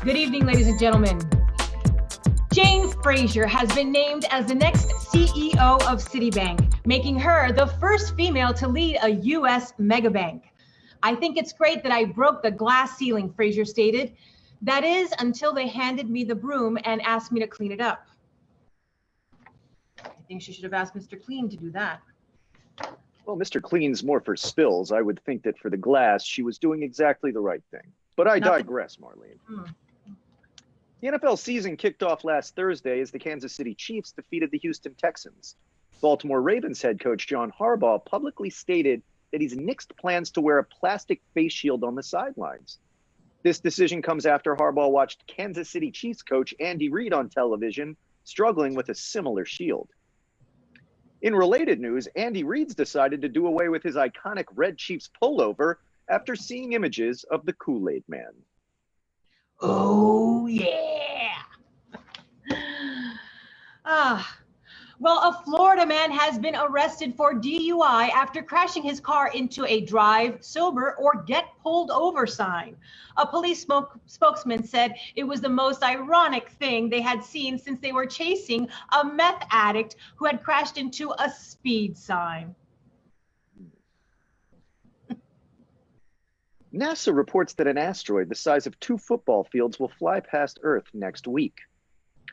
Good evening, ladies and gentlemen. Jane Fraser has been named as the next CEO of Citibank, making her the first female to lead a U.S. megabank. I think it's great that I broke the glass ceiling, Fraser stated. That is, until they handed me the broom and asked me to clean it up. I think she should have asked Mr. Clean to do that. Well, Mr. Clean's more for spills. I would think that for the glass, she was doing exactly the right thing. But I digress, Marlene. The NFL season kicked off last Thursday as the Kansas City Chiefs defeated the Houston Texans. Baltimore Ravens head coach John Harbaugh publicly stated that he's nixed plans to wear a plastic face shield on the sidelines. This decision comes after Harbaugh watched Kansas City Chiefs coach Andy Reid on television struggling with a similar shield. In related news, Andy Reid's decided to do away with his iconic red Chiefs pullover after seeing images of the Kool-Aid Man. Oh, yeah. Well, a Florida man has been arrested for DUI after crashing his car into a drive sober or get pulled over sign. A police spokesman said it was the most ironic thing they had seen since they were chasing a meth addict who had crashed into a speed sign. NASA reports that an asteroid the size of 2 football fields will fly past Earth next week.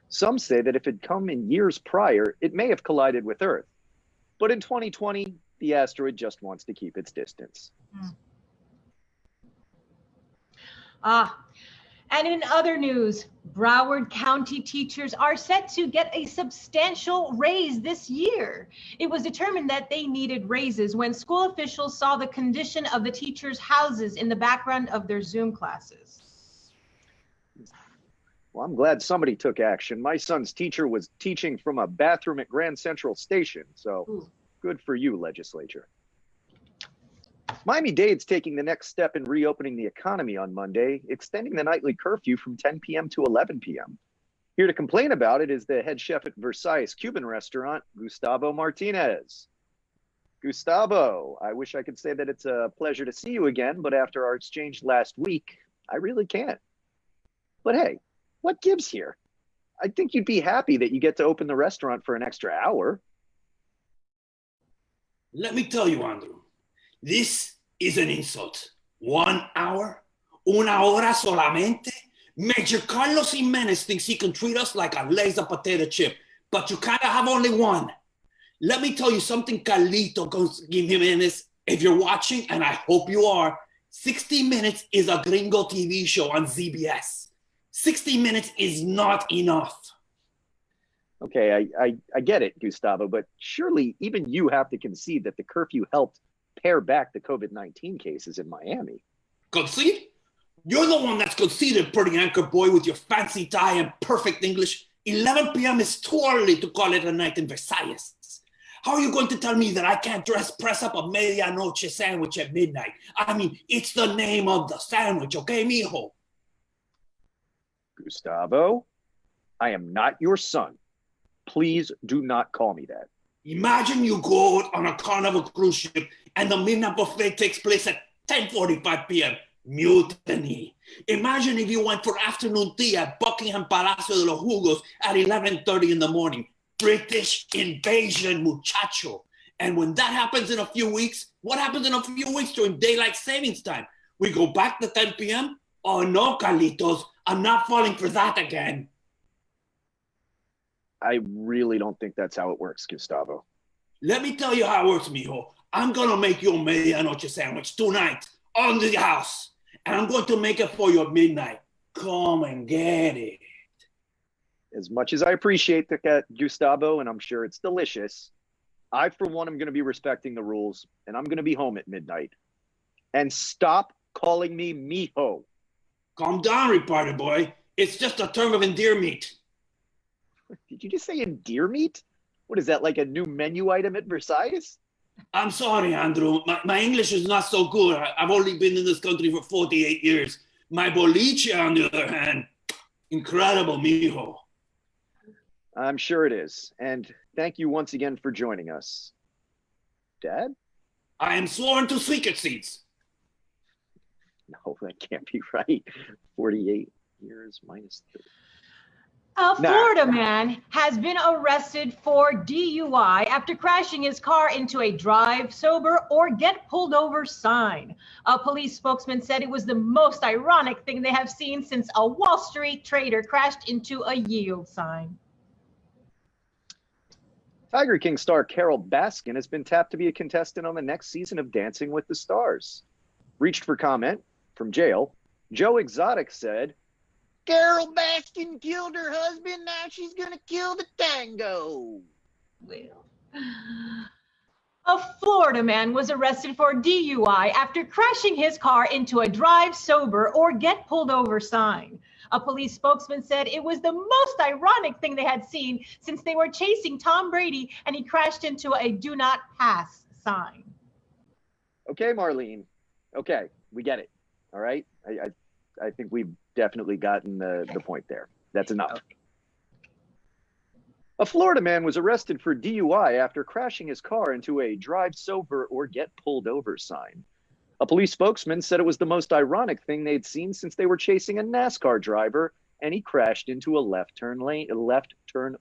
Some say that if it had come in years prior, it may have collided with Earth. But in 2020, the asteroid just wants to keep its distance. And in other news, Broward County teachers are set to get a substantial raise this year. It was determined that they needed raises when school officials saw the condition of the teachers' houses in the background of their Zoom classes. Well, I'm glad somebody took action. My son's teacher was teaching from a bathroom at Grand Central Station, so good for you, legislature. Miami-Dade's taking the next step in reopening the economy on Monday, extending the nightly curfew from 10 p.m. to 11 p.m. Here to complain about it is the head chef at Versailles Cuban restaurant, Gustavo Martinez. Gustavo, I wish I could say that it's a pleasure to see you again, but after our exchange last week, I really can't. But hey, what gives here? I think you'd be happy that you get to open the restaurant for an extra hour. Let me tell you, Andrew, this is an insult. 1 hour? Una hora solamente? Major Carlos Jimenez thinks he can treat us like a laser potato chip, but you kind of have only one. Let me tell you something, Carlito Jimenez. If you're watching, and I hope you are, 60 Minutes is a gringo TV show on ZBS. 60 Minutes is not enough. Okay, I get it, Gustavo, but surely even you have to concede that the curfew helped pare back the COVID-19 cases in Miami. Concede? You're the one that's conceded, pretty anchor boy, with your fancy tie and perfect English. 11 p.m. is too early to call it a night in Versailles. How are you going to tell me that I can't press up a medianoche sandwich at midnight? I mean, it's the name of the sandwich, okay, mijo? Gustavo, I am not your son. Please do not call me that. Imagine you go on a Carnival cruise ship and the midnight buffet takes place at 10:45 p.m. Mutiny. Imagine if you went for afternoon tea at Buckingham Palacio de los Jugos at 11:30 in the morning. British invasion, muchacho. And when that happens in a few weeks, what happens in a few weeks during daylight savings time? We go back to 10 p.m.? Oh no, Carlitos, I'm not falling for that again. I really don't think that's how it works, Gustavo. Let me tell you how it works, mijo. I'm going to make you a medianoche sandwich tonight on the house. And I'm going to make it for you at midnight. Come and get it. As much as I appreciate that, Gustavo, and I'm sure it's delicious, I, for one, am going to be respecting the rules, and I'm going to be home at midnight. And stop calling me mijo. Calm down, retarded boy. It's just a term of endearment. Did you just say endearment? What is that, like a new menu item at Versailles? I'm sorry, Andrew. My English is not so good. I've only been in this country for 48 years. My boliche, on the other hand, incredible, mijo. I'm sure it is. And thank you once again for joining us. Dad? I am sworn to secrecies. No, that can't be right. 48. years minus 30. A Florida man has been arrested for DUI after crashing his car into a drive sober or get pulled over sign. A police spokesman said it was the most ironic thing they have seen since a Wall Street trader crashed into a yield sign. Tiger King star Carol Baskin has been tapped to be a contestant on the next season of Dancing with the Stars. Reached for comment from jail, Joe Exotic said, "Carol Baskin killed her husband, now she's gonna kill the tango." Well, a Florida man was arrested for DUI after crashing his car into a drive sober or get pulled over sign. A police spokesman said it was the most ironic thing they had seen since they were chasing Tom Brady and he crashed into a do not pass sign. Okay, Marlene. Okay, we get it. All right. I think we've definitely gotten the point there. That's enough. Okay. A Florida man was arrested for DUI after crashing his car into a drive sober or get pulled over sign. A police spokesman said it was the most ironic thing they'd seen since they were chasing a NASCAR driver and he crashed into a left turn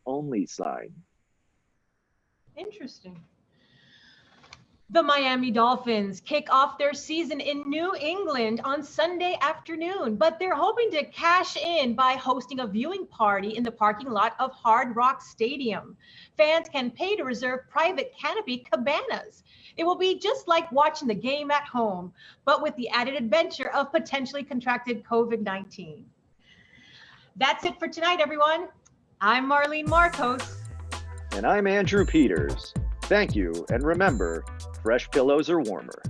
only sign. Interesting. The Miami Dolphins kick off their season in New England on Sunday afternoon, but they're hoping to cash in by hosting a viewing party in the parking lot of Hard Rock Stadium. Fans can pay to reserve private canopy cabanas. It will be just like watching the game at home, but with the added adventure of potentially contracted COVID-19. That's it for tonight, everyone. I'm Marlene Marcos. And I'm Andrew Peters. Thank you, and remember, fresh pillows are warmer.